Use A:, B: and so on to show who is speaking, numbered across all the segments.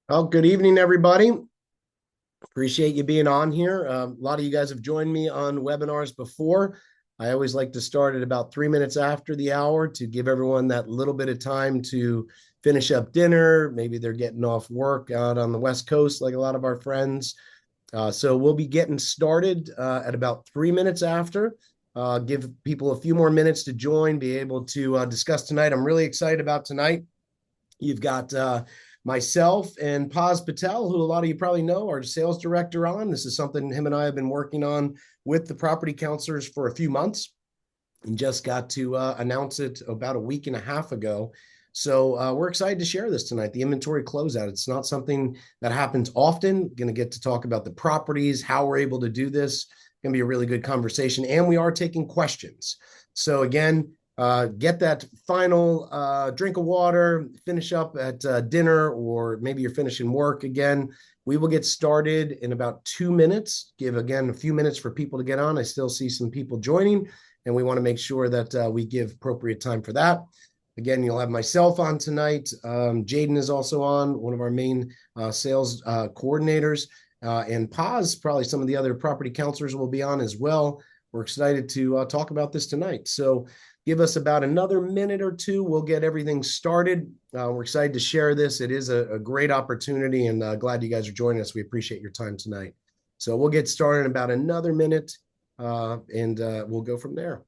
A: Well, good evening, everybody. Appreciate you being on here. A lot of you guys have joined me on webinars before. I always like to start at about 3 minutes after the hour to give everyone that little bit of time to finish up dinner. Maybe they're getting off work out on the West Coast, like a lot of our friends. So we'll be getting started at about 3 minutes after. Give people a few more minutes to join, be able to discuss tonight. I'm really excited about tonight. You've got myself and Paz Patel, who a lot of you probably know, our sales director on. This is something him and I have been working on with the property counselors for a few months and just got to announce it about a week and a half ago. So we're excited to share this tonight, the inventory closeout. It's not something that happens often. Going to get to talk about the properties, how we're able to do this. Going to be a really good conversation. And we are taking questions. So again, get that final drink of water, finish up at dinner, or maybe you're finishing work again. We will get started in about 2 minutes. Give again a few minutes for people to get on. I still see some people joining, and we want to make sure that we give appropriate time for that. Again, you'll have myself on tonight. Jaden is also on, one of our main sales coordinators. And Paz, probably some of the other property counselors will be on as well. We're excited to talk about this tonight. So give us about another minute or two. We'll get everything started. We're excited to share this. It is a great opportunity, and glad you guys are joining us. We appreciate your time tonight. So we'll get started in about another minute, and we'll go from there.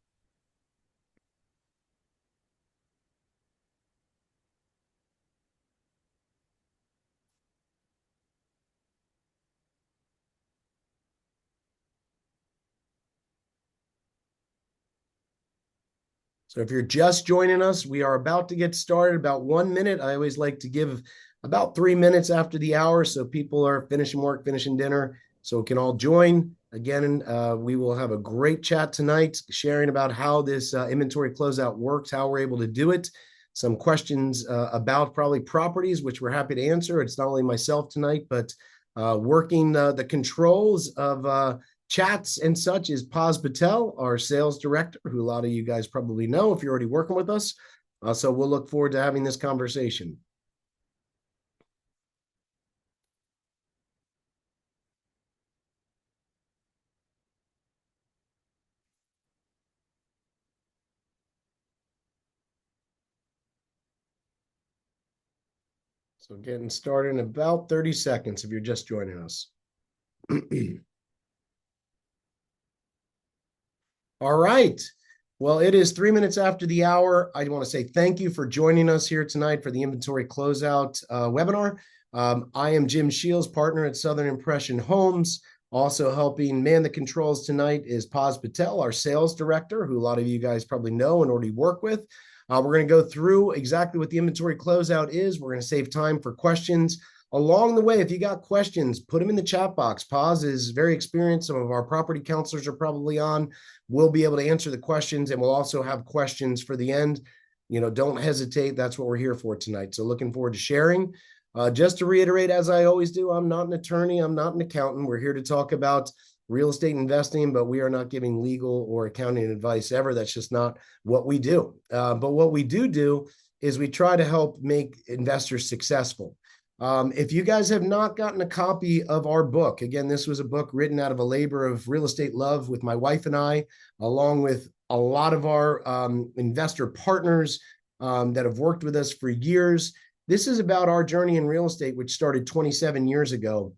A: So if you're just joining us, we are about to get started. About 1 minute. I always like to give about 3 minutes after the hour so people are finishing work, finishing dinner, so we can all join. Again, we will have a great chat tonight, sharing about how this inventory closeout works, how we're able to do it, some questions about probably properties, which we're happy to answer. It's not only myself tonight, but working the controls of chats and such is Paz Patel, our sales director, who a lot of you guys probably know if you're already working with us. So we'll look forward to having this conversation. So getting started in about 30 seconds if you're just joining us. All right. Well, it is 3 minutes after the hour. I want to say thank you for joining us here tonight for the inventory closeout webinar. I am Jim Shields, partner at Southern Impression Homes. Also helping man the controls tonight is Paz Patel, our sales director, who a lot of you guys probably know and already work with. We're going to go through exactly what the inventory closeout is. We're going to save time for questions. Along the way, if you got questions, put them in the chat box. Paz is very experienced. Some of our property counselors are probably on. We'll be able to answer the questions, and we'll also have questions for the end. Don't hesitate. That's what we're here for tonight. So looking forward to sharing. Just to reiterate, as I always do, I'm not an attorney. I'm not an accountant. We're here to talk about real estate investing, but we are not giving legal or accounting advice ever. That's just not what we do. But what we do is we try to help make investors successful. If you guys have not gotten a copy of our book, again, this was a book written out of a labor of real estate love with my wife and I, along with a lot of our investor partners that have worked with us for years. This is about our journey in real estate, which started 27 years ago,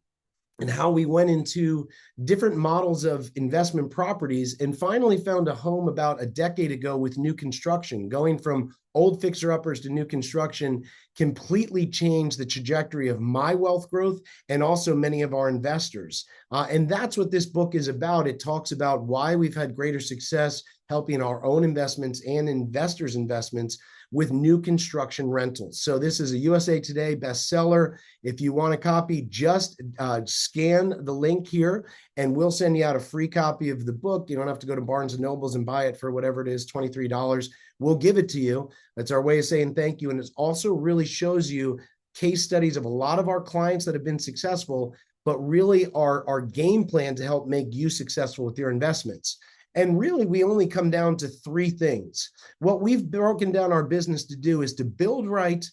A: and how we went into different models of investment properties and finally found a home about a decade ago with new construction. Going from old fixer-uppers to new construction completely changed the trajectory of my wealth growth and also many of our investors. And that's what this book is about. It talks about why we've had greater success helping our own investments and investors' investments with new construction rentals. So this is a USA Today bestseller. If you want a copy, just scan the link here and we'll send you out a free copy of the book. You don't have to go to Barnes & Nobles and buy it for whatever it is, $23. We'll give it to you. That's our way of saying thank you. And it also really shows you case studies of a lot of our clients that have been successful, but really our game plan to help make you successful with your investments. And really, we only come down to three things. What we've broken down our business to do is to build right,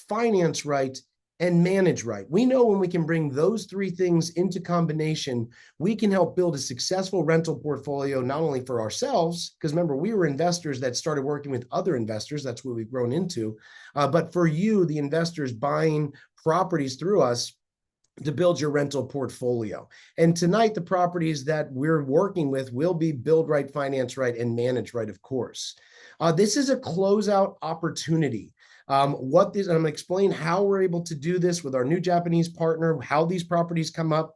A: finance right, and manage right. We know when we can bring those three things into combination, we can help build a successful rental portfolio, not only for ourselves, because remember, we were investors that started working with other investors. That's what we've grown into. But for you, the investors buying properties through us, to build your rental portfolio. And tonight, the properties that we're working with will be build right, finance right, and manage right, of course. This is a closeout opportunity. I'm going to explain how we're able to do this with our new Japanese partner, how these properties come up.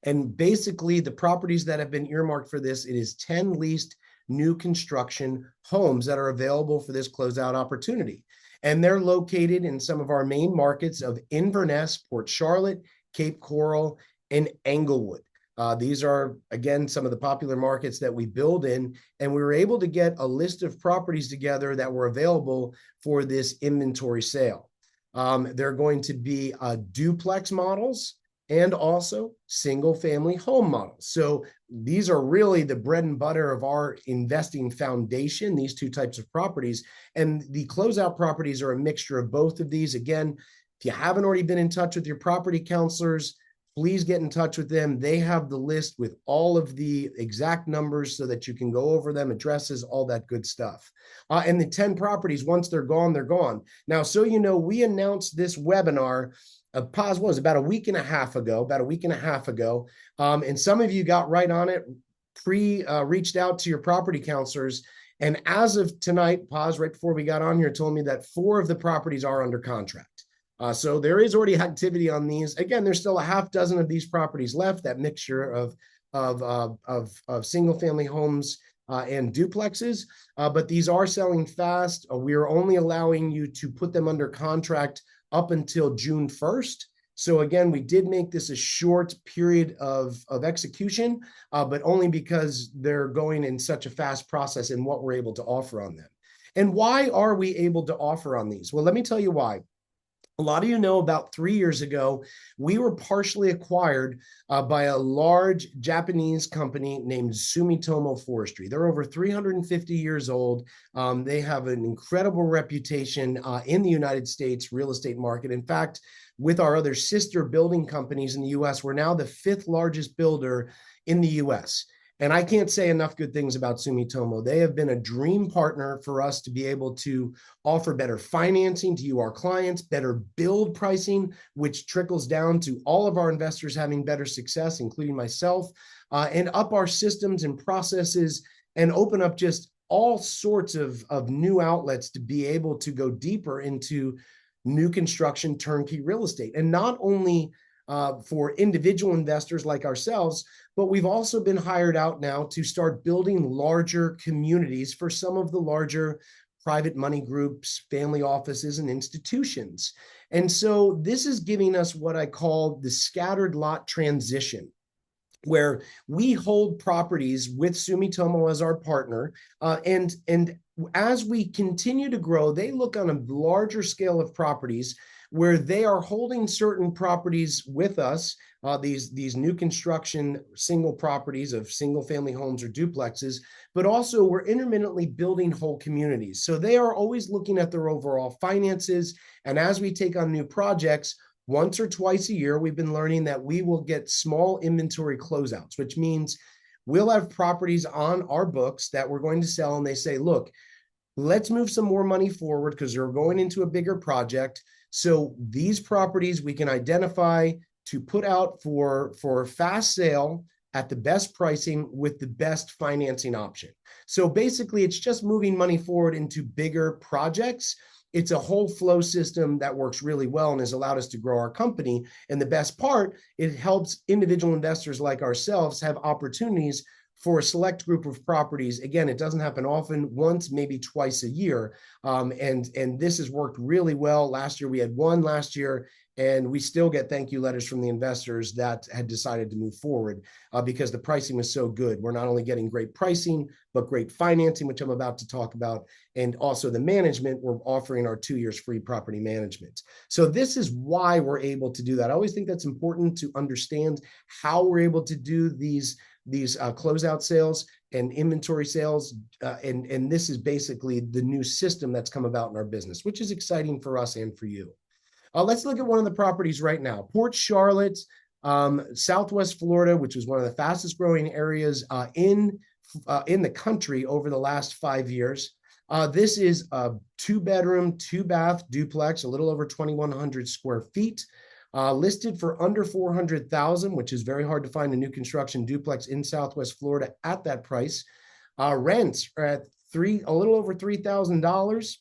A: And basically, the properties that have been earmarked for this, it is 10 leased new construction homes that are available for this closeout opportunity. And they're located in some of our main markets of Inverness, Port Charlotte, Cape Coral, and Englewood. These are, again, some of the popular markets that we build in, and we were able to get a list of properties together that were available for this inventory sale. They're going to be duplex models and also single family home models. So these are really the bread and butter of our investing foundation, these two types of properties. And the closeout properties are a mixture of both of these. Again, if you haven't already been in touch with your property counselors, please get in touch with them. They have the list with all of the exact numbers so that you can go over them, addresses, all that good stuff. And the 10 properties, once they're gone, they're gone. Now, so you know, we announced this webinar was about a week and a half ago, and some of you got right on it, reached out to your property counselors. And as of tonight, right before we got on here, told me that 4 of the properties are under contract. So there is already activity on these. Again, there's still a half dozen of these properties left, that mixture of single family homes and duplexes, but these are selling fast. We are only allowing you to put them under contract up until June 1st. So again, we did make this a short period of execution, but only because they're going in such a fast process in what we're able to offer on them. And why are we able to offer on these? Well, let me tell you why. A lot of you know about 3 years ago, we were partially acquired by a large Japanese company named Sumitomo Forestry. They're over 350 years old. They have an incredible reputation in the United States real estate market. In fact, with our other sister building companies in the US, we're now the 5th largest builder in the US. And I can't say enough good things about Sumitomo. They have been a dream partner for us to be able to offer better financing to you, our clients, better build pricing, which trickles down to all of our investors having better success, including myself, and up our systems and processes and open up just all sorts of new outlets to be able to go deeper into new construction turnkey real estate. And not only for individual investors like ourselves, but we've also been hired out now to start building larger communities for some of the larger private money groups, family offices, and institutions. And so this is giving us what I call the scattered lot transition, where we hold properties with Sumitomo as our partner, and as we continue to grow, they look on a larger scale of properties where they are holding certain properties with us, these new construction single properties of single family homes or duplexes, but also we're intermittently building whole communities. So they are always looking at their overall finances. And as we take on new projects, once or twice a year, we've been learning that we will get small inventory closeouts, which means we'll have properties on our books that we're going to sell. And they say, look, let's move some more money forward because they're going into a bigger project. So these properties we can identify to put out for fast sale at the best pricing with the best financing option. So basically, it's just moving money forward into bigger projects. It's a whole flow system that works really well and has allowed us to grow our company. And the best part, it helps individual investors like ourselves have opportunities for a select group of properties. Again, it doesn't happen often, once, maybe twice a year. And this has worked really well. Last year, we had one last year, and we still get thank you letters from the investors that had decided to move forward because the pricing was so good. We're not only getting great pricing, but great financing, which I'm about to talk about. And also the management, we're offering our 2 years free property management. So this is why we're able to do that. I always think that's important to understand how we're able to do these closeout sales and inventory sales. And this is basically the new system that's come about in our business, which is exciting for us and for you. Let's look at one of the properties right now. Port Charlotte, Southwest Florida, which was one of the fastest growing areas in the country over the last 5 years. This is a 2-bedroom, 2-bath duplex, a little over 2,100 square feet, listed for under $400,000, which is very hard to find a new construction duplex in Southwest Florida at that price. Rents are at a little over $3,000.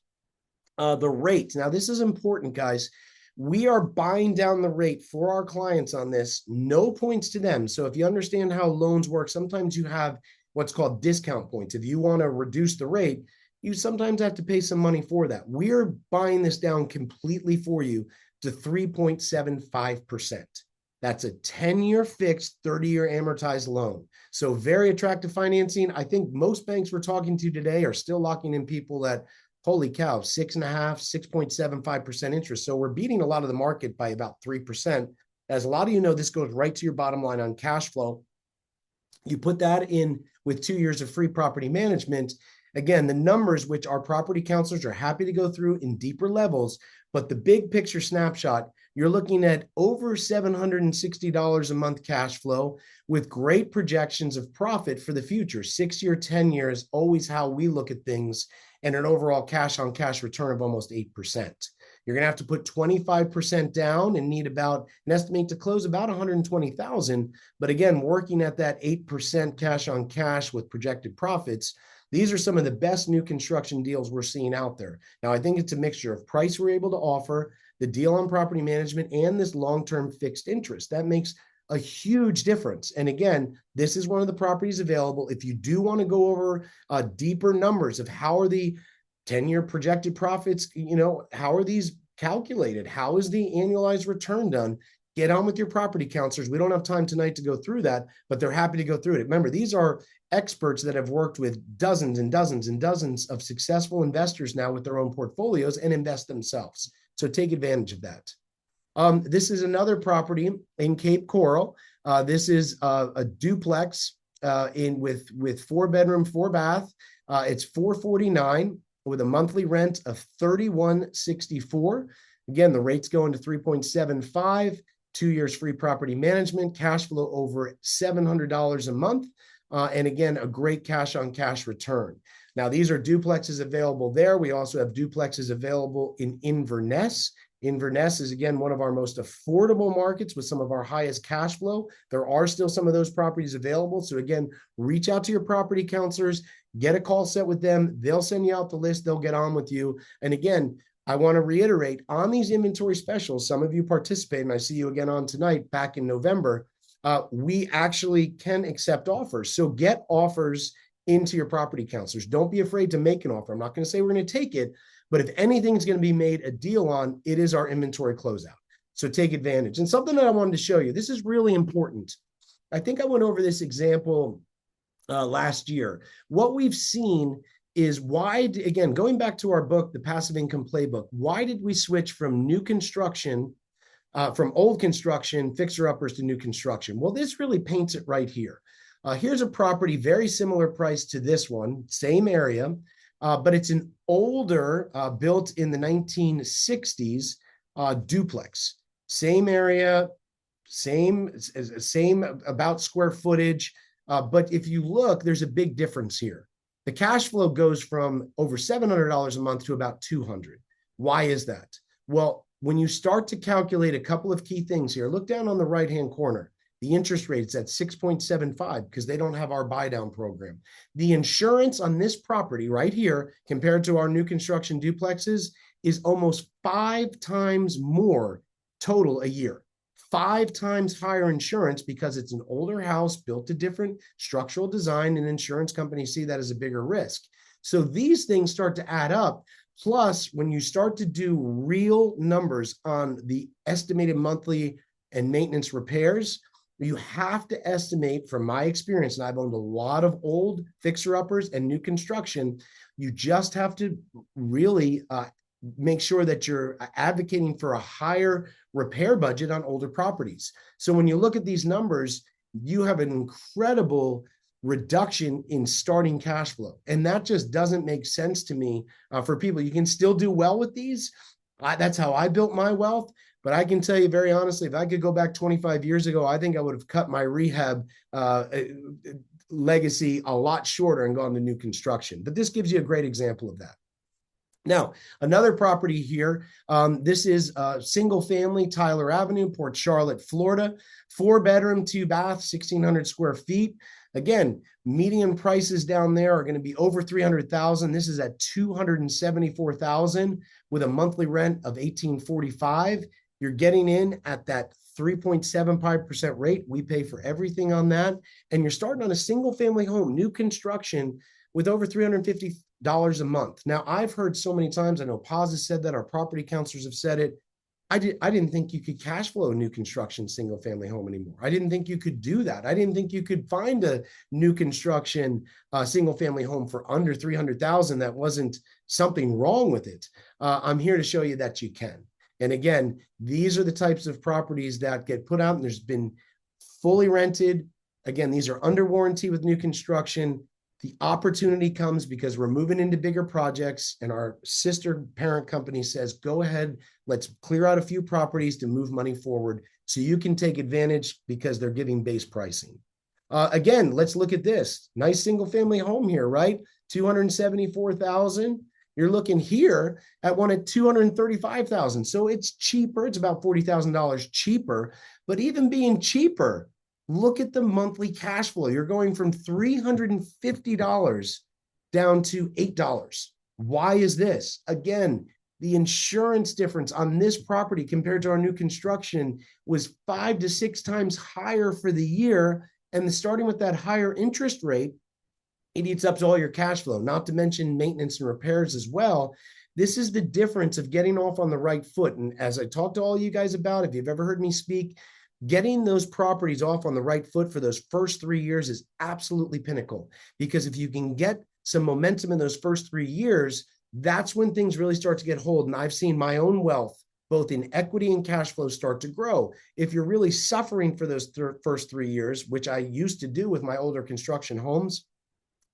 A: The rate. Now, this is important, guys. We are buying down the rate for our clients on this, no points to them. So if you understand how loans work, sometimes you have what's called discount points. If you want to reduce the rate, you sometimes have to pay some money for that. We're buying this down completely for you to 3.75%. That's a 10-year fixed, 30-year amortized loan. So very attractive financing. I think most banks we're talking to today are still locking in people at, holy cow, 6.5%, 6.75% interest. So we're beating a lot of the market by about 3%. As a lot of you know, this goes right to your bottom line on cash flow. You put that in with 2 years of free property management. Again, the numbers, which our property counselors are happy to go through in deeper levels, but the big picture snapshot, you're looking at over $760 a month cash flow with great projections of profit for the future. 6-year, 10 years, always how we look at things, and an overall cash on cash return of almost 8%. You're going to have to put 25% down and need about an estimate to close about 120,000. But again, working at that 8% cash on cash with projected profits, these are some of the best new construction deals we're seeing out there. Now, I think it's a mixture of price we're able to offer, the deal on property management, and this long-term fixed interest. That makes a huge difference. And again, this is one of the properties available. If you do want to go over deeper numbers of how are the 10-year projected profits, how are these calculated? How is the annualized return done? Get on with your property counselors. We don't have time tonight to go through that, but they're happy to go through it. Remember, these are experts that have worked with dozens and dozens and dozens of successful investors now with their own portfolios and invest themselves. So take advantage of that. This is another property in Cape Coral. This is a duplex with 4-bedroom, 4-bath. It's $449 with a monthly rent of $31.64. Again, the rate's going to 3.75, 2 years free property management, cash flow over $700 a month. And again, a great cash on cash return. Now, these are duplexes available there. We also have duplexes available in Inverness. Inverness is, again, one of our most affordable markets with some of our highest cash flow. There are still some of those properties available. So again, reach out to your property counselors, get a call set with them. They'll send you out the list. They'll get on with you. And again, I want to reiterate on these inventory specials, some of you participate, and I see you again on tonight back in November. We actually can accept offers. So get offers into your property counselors. Don't be afraid to make an offer. I'm not going to say we're going to take it, but if anything's going to be made a deal on, it is our inventory closeout. So take advantage. And something that I wanted to show you, this is really important. I think I went over this example last year. What we've seen is again, going back to our book, the Passive Income Playbook, why did we switch from new construction, from old construction, fixer-uppers to new construction? Well, this really paints it right here. Here's a property, very similar price to this one, same area, but it's an older, built in the 1960s duplex. Same area, same about square footage, but if you look, there's a big difference here. The cash flow goes from over $700 a month to about $200. Why is that? Well, when you start to calculate a couple of key things here, look down on the right-hand corner. The interest rate is at 6.75 because they don't have our buy down program. The insurance on this property right here, compared to our new construction duplexes, is almost 5 times more total a year. 5 times higher insurance because it's an older house built to different structural design, and insurance companies see that as a bigger risk. So these things start to add up. Plus, when you start to do real numbers on the estimated monthly and maintenance repairs, you have to estimate, from my experience, and I've owned a lot of old fixer-uppers and new construction, you just have to really make sure that you're advocating for a higher repair budget on older properties. So when you look at these numbers, you have an incredible reduction in starting cash flow. And that just doesn't make sense to me for people. You can still do well with these, That's how I built my wealth. But I can tell you very honestly, if I could go back 25 years ago, I think I would have cut my rehab legacy a lot shorter and gone to new construction. But this gives you a great example of that. Now, another property here. This is single family, Tyler Avenue, Port Charlotte, Florida. 4 bedroom, 2 bath, 1,600 square feet. Again, median prices down there are going to be over 300,000. This is at 274,000 with a monthly rent of 1,845. You're getting in at that 3.75% rate. We pay for everything on that. And you're starting on a single family home, new construction, with over $350 a month. Now, I've heard so many times, I know Paz has said that, our property counselors have said it. I didn't think you could cash flow a new construction single family home anymore. I didn't think you could do that. I didn't think you could find a new construction single family home for under 300,000. That wasn't something wrong with it. I'm here to show you that you can. And again, these are the types of properties that get put out and there's been fully rented. Again, these are under warranty with new construction. The opportunity comes because we're moving into bigger projects and our sister parent company says, go ahead, let's clear out a few properties to move money forward so you can take advantage because they're giving base pricing. Again, let's look at this. Nice single family home here, right? 274,000. You're looking here at one at 235,000. So it's cheaper. It's about $40,000 cheaper, but even being cheaper, look at the monthly cash flow. You're going from $350 down to $8. Why is this? Again, the insurance difference on this property compared to our new construction was 5 to 6 times higher for the year. And starting with that higher interest rate, it eats up to all your cash flow, not to mention maintenance and repairs as well. This is the difference of getting off on the right foot. And as I talked to all you guys about, if you've ever heard me speak, getting those properties off on the right foot for those first 3 years is absolutely pinnacle. Because if you can get some momentum in those first 3 years, that's when things really start to get hold. And I've seen my own wealth, both in equity and cash flow, start to grow. If you're really suffering for those first 3 years, which I used to do with my older construction homes,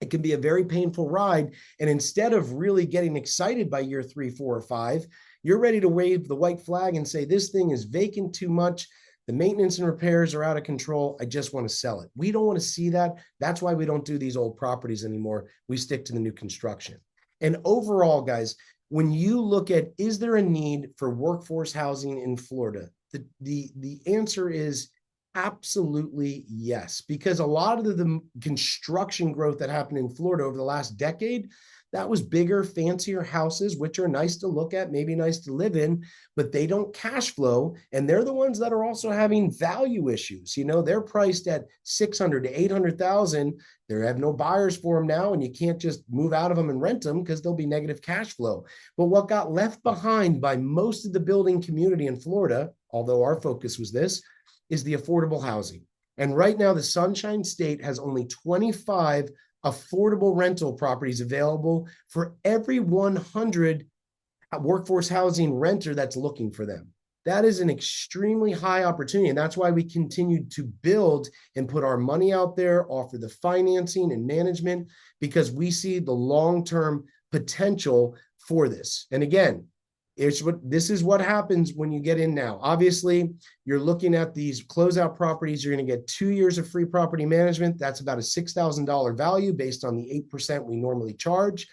A: it can be a very painful ride. And instead of really getting excited by year 3, 4, or 5, you're ready to wave the white flag and say, this thing is vacant too much. The maintenance and repairs are out of control. I just want to sell it. We don't want to see that. That's why we don't do these old properties anymore. We stick to the new construction. And overall, guys, when you look at, is there a need for workforce housing in Florida? The answer is absolutely yes, because a lot of the construction growth that happened in Florida over the last decade, that was bigger, fancier houses, which are nice to look at, maybe nice to live in, but they don't cash flow. And they're the ones that are also having value issues. You know, they're priced at 600 to 800,000. They have no buyers for them now, and you can't just move out of them and rent them because there'll be negative cash flow. But what got left behind by most of the building community in Florida, although our focus was this, is the affordable housing. And right now, the Sunshine State has only 25 affordable rental properties available for every 100 workforce housing renter that's looking for them. That is an extremely high opportunity. And that's why we continue to build and put our money out there, offer the financing and management, because we see the long-term potential for this. And again, this is what happens when you get in now. Obviously, you're looking at these closeout properties. You're going to get 2 years of free property management. That's about a $6,000 value based on the 8% we normally charge.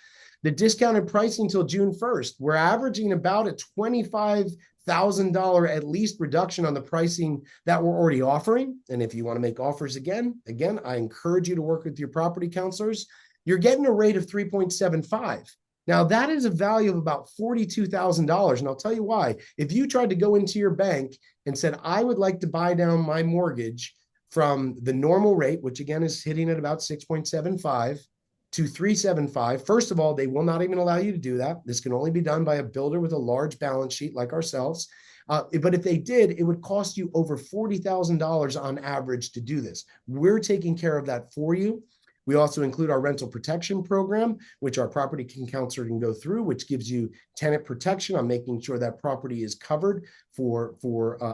A: The discounted pricing until June 1st, we're averaging about a $25,000 at least reduction on the pricing that we're already offering. And if you want to make offers again, I encourage you to work with your property counselors. You're getting a rate of 3.75. Now, that is a value of about $42,000. And I'll tell you why. If you tried to go into your bank and said, I would like to buy down my mortgage from the normal rate, which again is hitting at about 6.75 to 3.75, first of all, they will not even allow you to do that. This can only be done by a builder with a large balance sheet like ourselves. But if they did, it would cost you over $40,000 on average to do this. We're taking care of that for you. We also include our rental protection program, which our property counselor can go through, which gives you tenant protection on making sure that property is covered for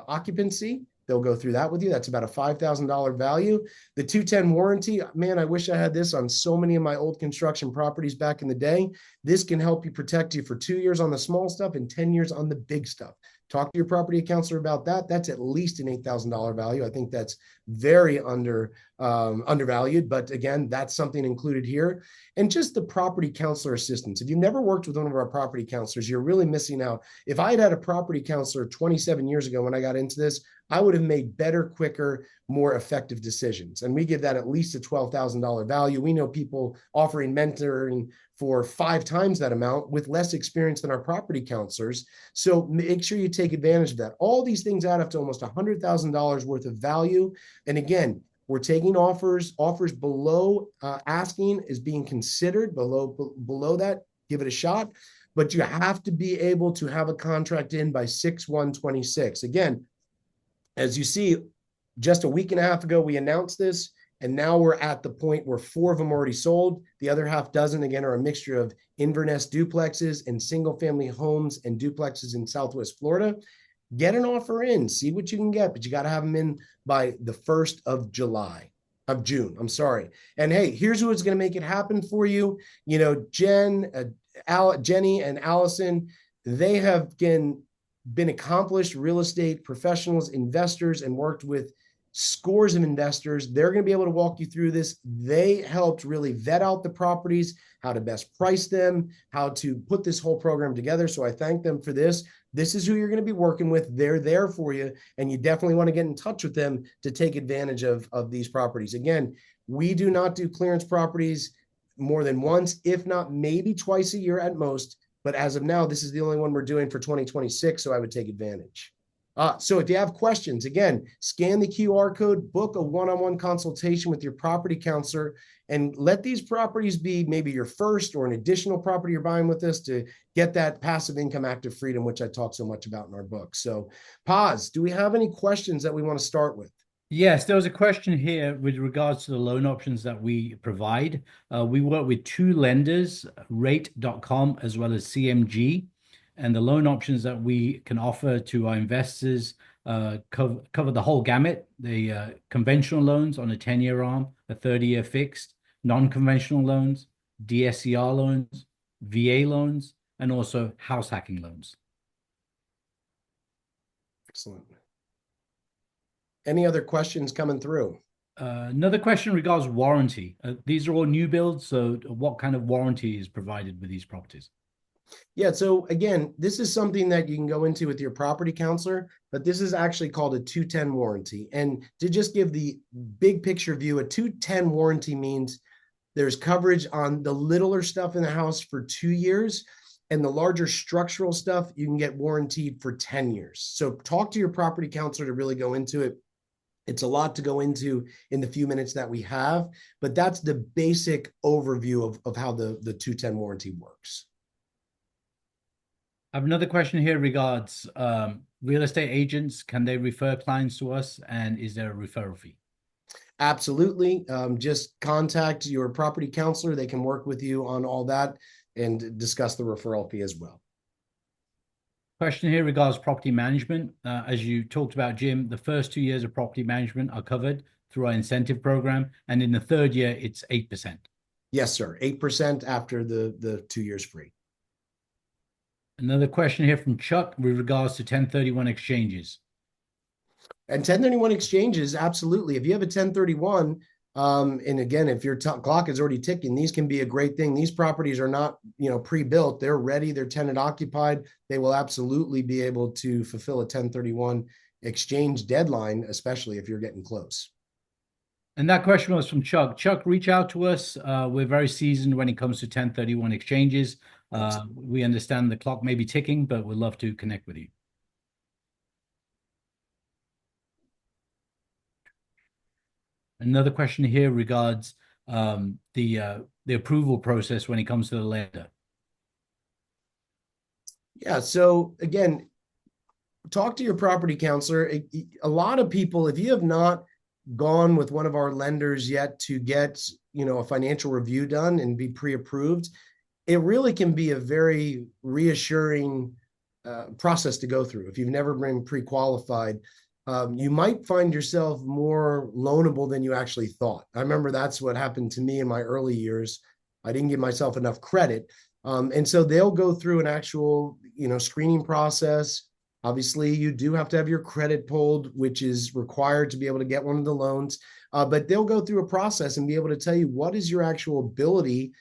A: occupancy. They'll go through that with you. That's about a $5,000 value. The 210 warranty, man, I wish I had this on so many of my old construction properties back in the day. This can help you protect you for 2 years on the small stuff and 10 years on the big stuff. Talk to your property counselor about that. That's at least an $8,000 value. I think that's very undervalued, but again, that's something included here. And just the property counselor assistance. If you've never worked with one of our property counselors, you're really missing out. If I had a property counselor 27 years ago when I got into this, I would have made better, quicker, more effective decisions. And we give that at least a $12,000 value. We know people offering mentoring for 5 times that amount with less experience than our property counselors. So make sure you take advantage of that. All these things add up to almost $100,000 worth of value. And again, we're taking offers below asking is being considered. Below that, give it a shot. But you have to be able to have a contract in by 6/1/26. Again, as you see, just a week and a half ago, we announced this, and now we're at the point where 4 of them already sold. The other half dozen, again, are a mixture of Inverness duplexes and single-family homes and duplexes in Southwest Florida. Get an offer in, see what you can get, but you got to have them in by the 1st of June. I'm sorry. And hey, here's what's going to make it happen for you. You know, Jenny and Allison, they have been accomplished real estate professionals, investors, and worked with scores of investors. They're going to be able to walk you through this. They helped really vet out the properties, how to best price them, how to put this whole program together. So I thank them for this. This is who you're going to be working with. They're there for you, and you definitely want to get in touch with them to take advantage of these properties. Again, we do not do clearance properties more than once, if not maybe twice a year at most. But as of now, this is the only one we're doing for 2026, so I would take advantage. So if you have questions, again, scan the QR code, book a one-on-one consultation with your property counselor, and let these properties be maybe your first or an additional property you're buying with us to get that passive income active freedom, which I talk so much about in our book. So Paz, do we have any questions that we want to start with?
B: Yes, there was a question here with regards to the loan options that we provide. We work with 2 lenders, rate.com as well as CMG. And the loan options that we can offer to our investors cover the whole gamut. The conventional loans on a 10-year arm, a 30-year fixed, non-conventional loans, DSCR loans, VA loans, and also house hacking loans.
A: Excellent. Any other questions coming through?
B: Another question regards warranty. These are all new builds, so what kind of warranty is provided with these properties?
A: Yeah, so again, this is something that you can go into with your property counselor, but this is actually called a 210 warranty. And to just give the big picture view, a 210 warranty means there's coverage on the littler stuff in the house for 2 years, and the larger structural stuff you can get warranted for 10 years. So talk to your property counselor to really go into it. It's a lot to go into in the few minutes that we have, but that's the basic overview of how the 210 warranty works.
B: I have another question here regards real estate agents. Can they refer clients to us, and is there a referral fee?
A: Absolutely. Just contact your property counselor. They can work with you on all that and discuss the referral fee as well.
B: Question here regards property management. As you talked about, Jim, the first 2 years of property management are covered through our incentive program, and in the 3rd year, it's 8%.
A: Yes, sir. 8% after the 2 years free.
B: Another question here from Chuck with regards to 1031 exchanges.
A: And 1031 exchanges, absolutely. If you have a 1031, and again, if your clock is already ticking, these can be a great thing. These properties are not, pre-built. They're ready. They're tenant occupied. They will absolutely be able to fulfill a 1031 exchange deadline, especially if you're getting close.
B: And that question was from Chuck. Chuck, reach out to us. We're very seasoned when it comes to 1031 exchanges. We understand the clock may be ticking, but we'd love to connect with you. Another question here regards the approval process when it comes to the lender.
A: Yeah. So again, talk to your property counselor. A lot of people, if you have not gone with one of our lenders yet to get, a financial review done and be pre-approved, it really can be a very reassuring process to go through. If you've never been pre-qualified, you might find yourself more loanable than you actually thought. I remember that's what happened to me in my early years. I didn't give myself enough credit. And so they'll go through an actual, screening process. Obviously, you do have to have your credit pulled, which is required to be able to get one of the loans. But they'll go through a process and be able to tell you what is your actual ability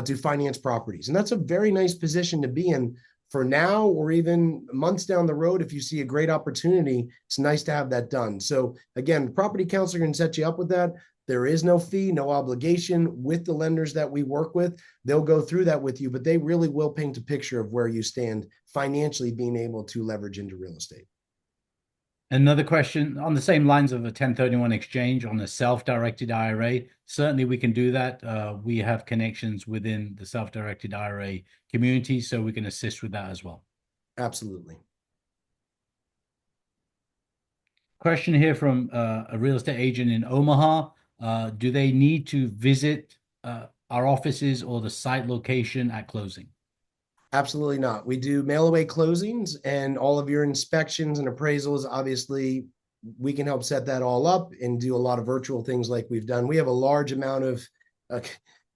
A: to finance properties. And that's a very nice position to be in for now, or even months down the road. If you see a great opportunity, it's nice to have that done. So again, property counselor can set you up with that. There is no fee, no obligation with the lenders that we work with. They'll go through that with you, but they really will paint a picture of where you stand financially, being able to leverage into real estate.
B: Another question on the same lines of a 1031 exchange on a self-directed IRA. Certainly, we can do that. We have connections within the self-directed IRA community, so we can assist with that as well.
A: Absolutely.
B: Question here from a real estate agent in Omaha. Do they need to visit our offices or the site location at closing?
A: Absolutely not. We do mail away closings, and all of your inspections and appraisals. Obviously, we can help set that all up and do a lot of virtual things like we've done. We have a large amount of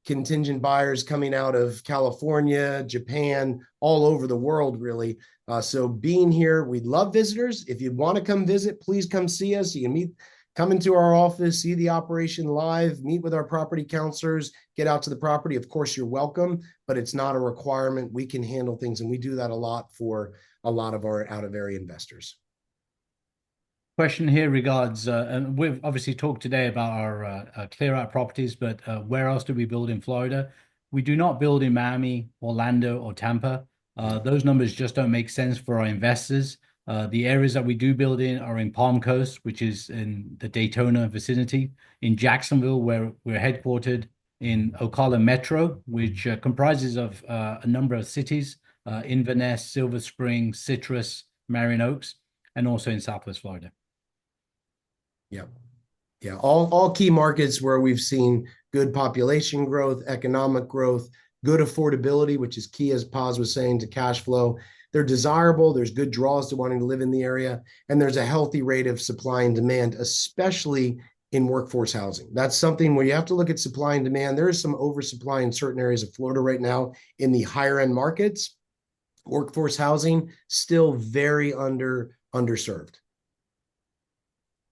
A: contingent buyers coming out of California, Japan, all over the world, really. So being here, we'd love visitors. If you want to come visit, please come see us. You can come into our office, see the operation live, meet with our property counselors, get out to the property. Of course, you're welcome, but it's not a requirement. We can handle things, and we do that a lot for a lot of our out-of-area investors.
B: Question here regards, and we've obviously talked today about our clear out properties, but where else do we build in Florida? We do not build in Miami, Orlando, or Tampa. Those numbers just don't make sense for our investors. The areas that we do build in are in Palm Coast, which is in the Daytona vicinity, in Jacksonville, where we're headquartered, in Ocala Metro, which comprises of a number of cities, Inverness, Silver Spring, Citrus, Marion Oaks, and also in Southwest Florida.
A: Yeah. Yeah. All key markets where we've seen good population growth, economic growth, good affordability, which is key, as Paz was saying, to cash flow. They're desirable. There's good draws to wanting to live in the area. And there's a healthy rate of supply and demand, especially in workforce housing. That's something where you have to look at supply and demand. There is some oversupply in certain areas of Florida right now in the higher end markets. Workforce housing still very underserved.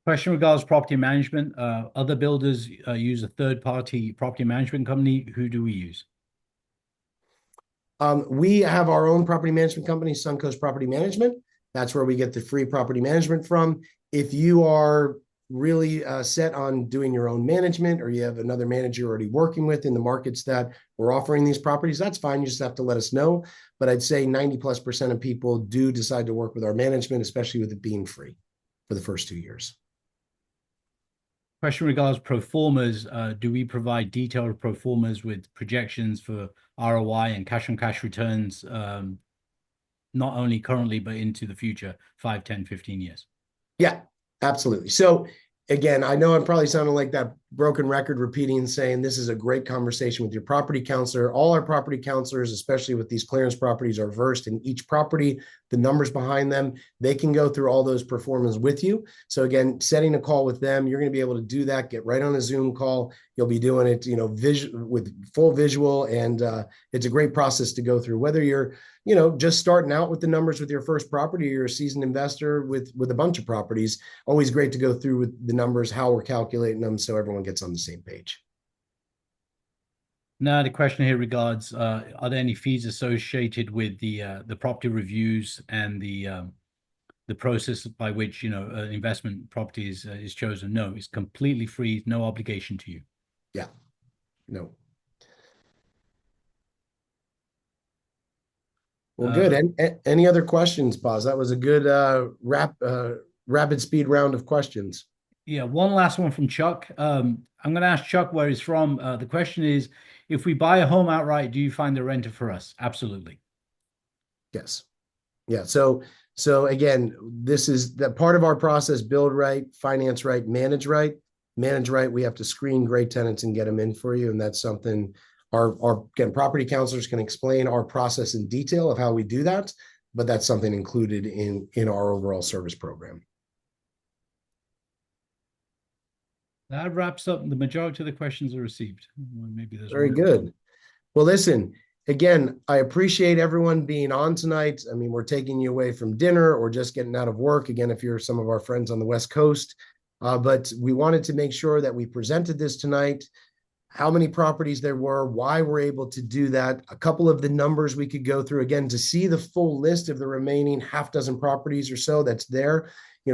B: Question regards property management. Other builders use a third-party property management company. Who do we use?
A: We have our own property management company, Suncoast Property Management. That's where we get the free property management from. If you are really set on doing your own management, or you have another manager already working with in the markets that we're offering these properties, that's fine. You just have to let us know. But I'd say 90+% of people do decide to work with our management, especially with it being free for the first 2 years.
B: Question regards pro formas. Do we provide detailed pro formas with projections for ROI and cash on cash returns, not only currently, but into the future, 5, 10, 15 years?
A: Yeah, absolutely. So again, I know I'm probably sounding like that broken record repeating and saying this is a great conversation with your property counselor. All our property counselors, especially with these clearance properties, are versed in each property, the numbers behind them. They can go through all those performances with you. So again, setting a call with them, you're going to be able to do that. Get right on a Zoom call. You'll be doing it, with full visual, and it's a great process to go through. Whether you're, just starting out with the numbers with your first property, or you're a seasoned investor with a bunch of properties, always great to go through with the numbers, how we're calculating them, so everyone gets on the same page.
B: Now, the question here regards, are there any fees associated with the property reviews and the process by which, an investment property is chosen? No, it's completely free, no obligation to you.
A: Yeah, no. Well, good. Any other questions, Paz? That was a good rapid speed round of questions.
B: Yeah, one last one from Chuck. I'm going to ask Chuck where he's from. The question is, if we buy a home outright, do you find a renter for us? Absolutely.
A: Yes. Yeah. So again, this is that part of our process: build right, finance right, manage right. Manage right, we have to screen great tenants and get them in for you, and that's something our again, property counselors can explain our process in detail of how we do that, but that's something included in our overall service program.
B: That wraps up the majority of the questions are received. Well, maybe there's
A: Very
B: one or two.
A: good. Well, listen, again, I appreciate everyone being on tonight. I mean, we're taking you away from dinner or just getting out of work. Again, if you're some of our friends on the West Coast, but we wanted to make sure that we presented this tonight, how many properties there were, why we're able to do that, a couple of the numbers we could go through again to see the full list of the remaining half dozen properties or so that's there.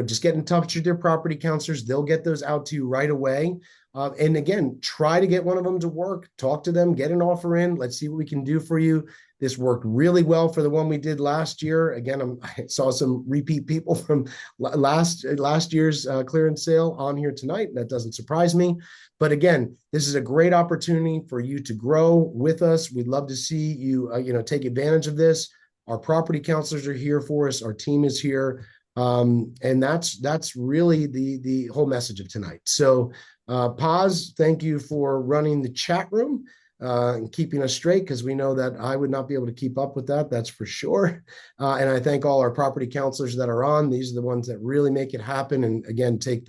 A: Just get in touch with your property counselors. They'll get those out to you right away. And again, try to get one of them to work, talk to them, get an offer in. Let's see what we can do for you. This worked really well for the one we did last year. Again, I saw some repeat people from last year's clearance sale on here tonight. That doesn't surprise me. But again, this is a great opportunity for you to grow with us. We'd love to see you, take advantage of this. Our property counselors are here for us. Our team is here. And that's really the whole message of tonight. So, Paz, thank you for running the chat room and keeping us straight, because we know that I would not be able to keep up with that. That's for sure. And I thank all our property counselors that are on. These are the ones that really make it happen. And again, take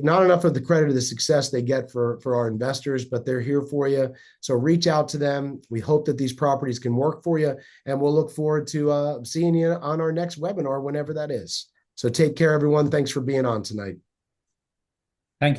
A: not enough of the credit of the success they get for our investors, but they're here for you. So reach out to them. We hope that these properties can work for you, and we'll look forward to seeing you on our next webinar, whenever that is. So take care, everyone. Thanks for being on tonight.